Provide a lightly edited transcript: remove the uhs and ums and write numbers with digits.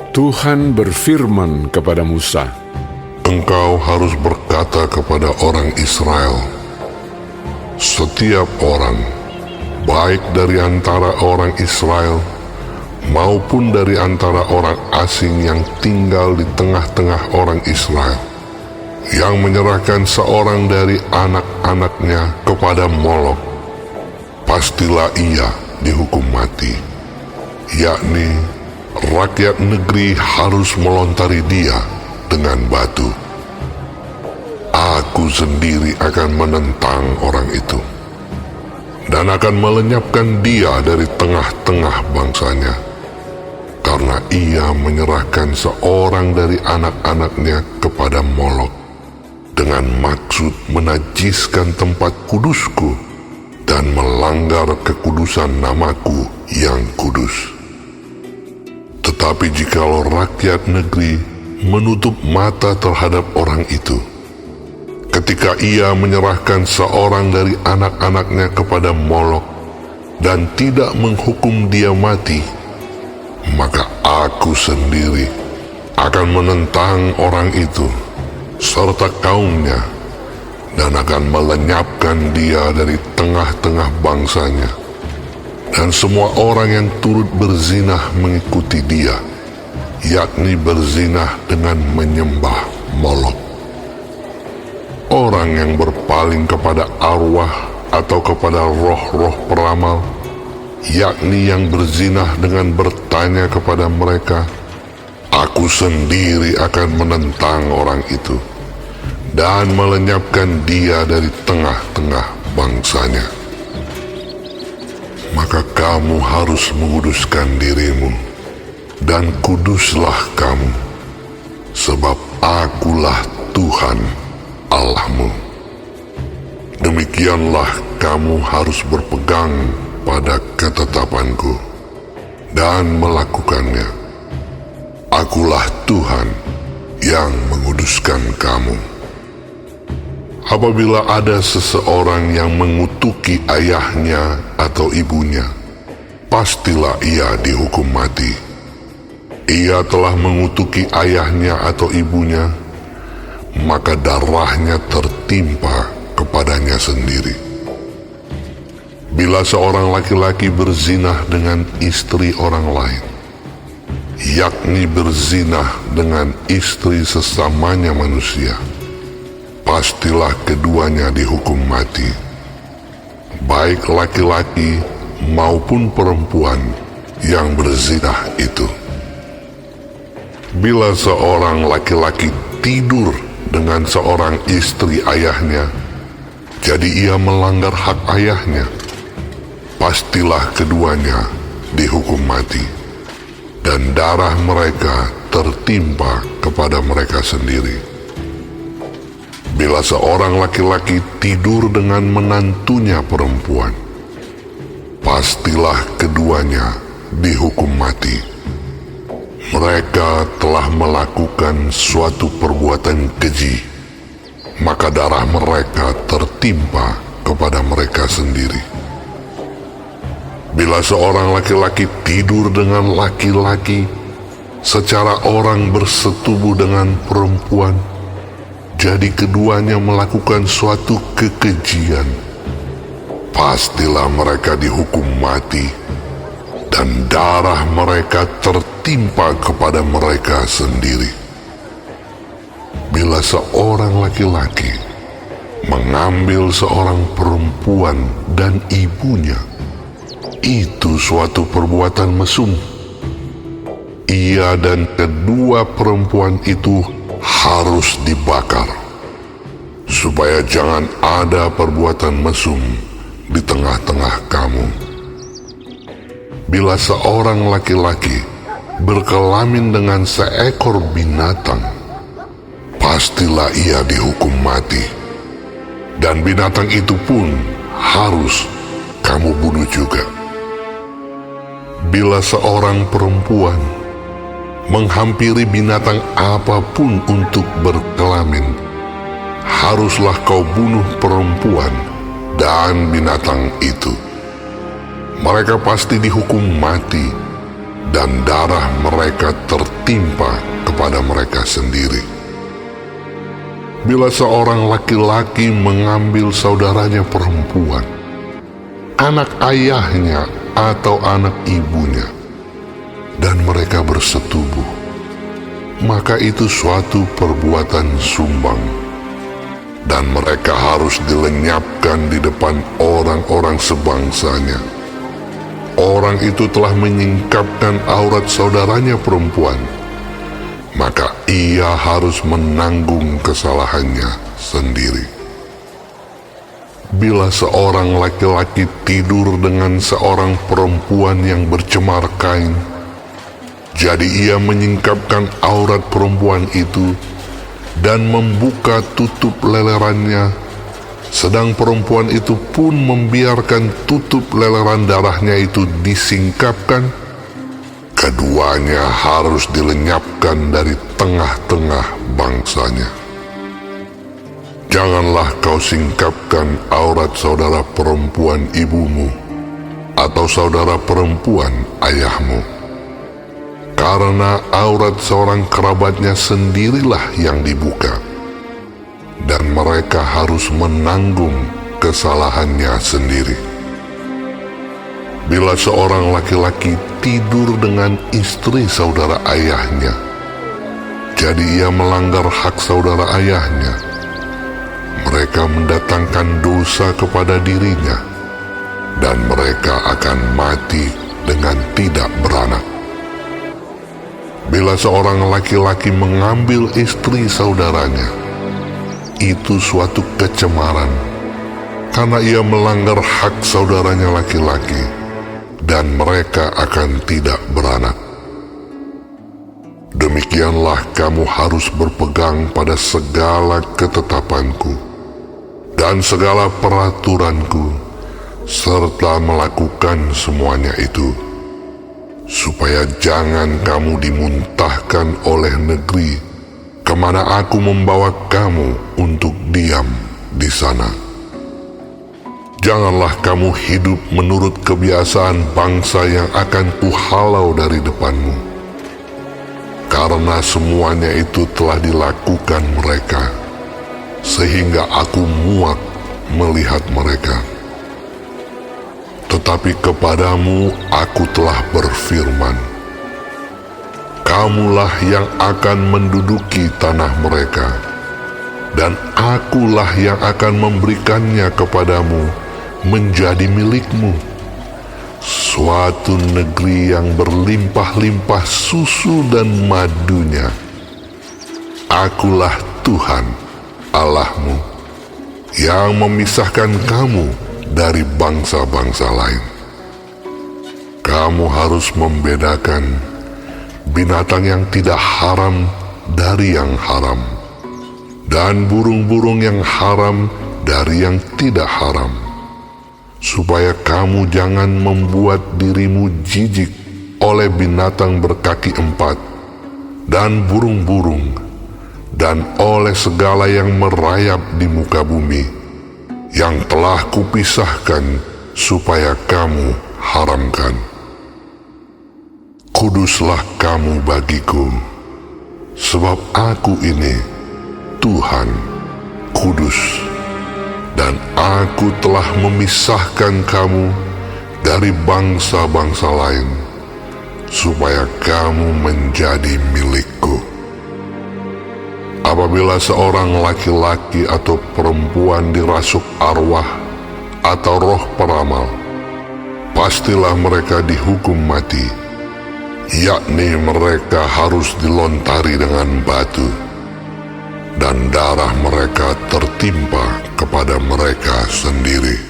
Tuhan berfirman kepada Musa, Engkau harus berkata kepada orang Israel, setiap orang, baik dari antara orang Israel maupun dari antara orang asing yang tinggal di tengah-tengah orang Israel, yang menyerahkan seorang dari anak-anaknya kepada Molok, pastilah ia dihukum mati, yakni rakyat negeri harus melontari dia dengan batu. Aku sendiri akan menentang orang itu dan akan melenyapkan dia dari tengah-tengah bangsanya, karena ia menyerahkan seorang dari anak-anaknya kepada Molok dengan maksud menajiskan tempat kudusku dan melanggar kekudusan namaku yang kudus. Tetapi jikalau rakyat negeri menutup mata terhadap orang itu, ketika ia menyerahkan seorang dari anak-anaknya kepada Molok dan tidak menghukum dia mati, maka aku sendiri akan menentang orang itu serta kaumnya dan akan melenyapkan dia dari tengah-tengah bangsanya, dan semua orang yang turut berzinah mengikuti dia, yakni berzinah dengan menyembah Molok. Orang yang berpaling kepada arwah atau kepada roh-roh peramal, yakni yang berzinah dengan bertanya kepada mereka, aku sendiri akan menentang orang itu dan melenyapkan dia dari tengah-tengah bangsanya. Maka kamu harus menguduskan dirimu, dan kuduslah kamu, sebab akulah Tuhan Allahmu. Demikianlah kamu harus berpegang pada ketetapanku dan melakukannya. Akulah Tuhan yang menguduskan kamu. Apabila ada seseorang yang mengutuki ayahnya atau ibunya, pastilah ia dihukum mati. Ia telah mengutuki ayahnya atau ibunya, maka darahnya tertimpa kepadanya sendiri. Bila seorang laki-laki berzinah dengan istri orang lain, yakni berzinah dengan istri sesamanya manusia, pastilah keduanya dihukum mati, baik laki-laki maupun perempuan yang berzinah itu. Bila seorang laki-laki tidur dengan seorang istri ayahnya, jadi ia melanggar hak ayahnya, pastilah keduanya dihukum mati, dan darah mereka tertimpa kepada mereka sendiri. Bila seorang laki-laki tidur dengan menantunya perempuan, pastilah keduanya dihukum mati. Mereka telah melakukan suatu perbuatan keji, maka darah mereka tertimpa kepada mereka sendiri. Bila seorang laki-laki tidur dengan laki-laki secara orang bersetubuh dengan perempuan, jadi keduanya melakukan suatu kekejian, pastilah mereka dihukum mati, dan darah mereka tertimpa kepada mereka sendiri. Bila seorang laki-laki mengambil seorang perempuan dan ibunya, itu suatu perbuatan mesum. Ia dan kedua perempuan itu harus dibakar, supaya jangan ada perbuatan mesum di tengah-tengah kamu. Bila seorang laki-laki berkelamin dengan seekor binatang, pastilah ia dihukum mati, dan binatang itu pun harus kamu bunuh juga. Bila seorang perempuan menghampiri binatang apapun untuk berkelamin, haruslah kau bunuh perempuan dan binatang itu. Mereka pasti dihukum mati, dan darah mereka tertimpa kepada mereka sendiri. Bila seorang laki-laki mengambil saudaranya perempuan, anak ayahnya atau anak ibunya, dan mereka bersetubuh, maka itu suatu perbuatan sumbang, dan mereka harus dilenyapkan di depan orang-orang sebangsanya. Orang itu telah menyingkapkan aurat saudaranya perempuan, maka ia harus menanggung kesalahannya sendiri. Bila seorang laki-laki tidur dengan seorang perempuan yang bercemar kain, jadi ia menyingkapkan aurat perempuan itu dan membuka tutup lelerannya, sedang perempuan itu pun membiarkan tutup leleran darahnya itu disingkapkan, keduanya harus dilenyapkan dari tengah-tengah bangsanya. Janganlah kau singkapkan aurat saudara perempuan ibumu atau saudara perempuan ayahmu, karena aurat seorang kerabatnya sendirilah yang dibuka, dan mereka harus menanggung kesalahannya sendiri. Bila seorang laki-laki tidur dengan istri saudara ayahnya, jadi ia melanggar hak saudara ayahnya, mereka mendatangkan dosa kepada dirinya, dan mereka akan mati dengan tidak beranak. Bila seorang laki-laki mengambil istri saudaranya, itu suatu kecemaran, karena ia melanggar hak saudaranya laki-laki, dan mereka akan tidak beranak. Demikianlah kamu harus berpegang pada segala ketetapanku dan segala peraturanku, serta melakukan semuanya itu, supaya jangan kamu dimuntahkan oleh negeri kemana aku membawa kamu untuk diam di sana. Janganlah kamu hidup menurut kebiasaan bangsa yang akan kuhalau dari depanmu, karena semuanya itu telah dilakukan mereka, sehingga aku muak melihat mereka. Tetapi kepadamu aku telah berfirman, kamulah yang akan menduduki tanah mereka, dan akulah yang akan memberikannya kepadamu menjadi milikmu, suatu negeri yang berlimpah-limpah susu dan madunya. Akulah Tuhan Allahmu, yang memisahkan kamu dari bangsa-bangsa lain. Kamu harus membedakan binatang yang tidak haram dari yang haram, dan burung-burung yang haram dari yang tidak haram, supaya kamu jangan membuat dirimu jijik oleh binatang berkaki empat dan burung-burung, dan oleh segala yang merayap di muka bumi, yang telah kupisahkan supaya kamu haramkan. Kuduslah kamu bagiku, sebab aku ini Tuhan kudus, dan aku telah memisahkan kamu dari bangsa-bangsa lain, supaya kamu menjadi milikku. Apabila seorang laki-laki atau perempuan dirasuk arwah atau roh peramal, pastilah mereka dihukum mati, yakni mereka harus dilontari dengan batu, dan darah mereka tertimpa kepada mereka sendiri.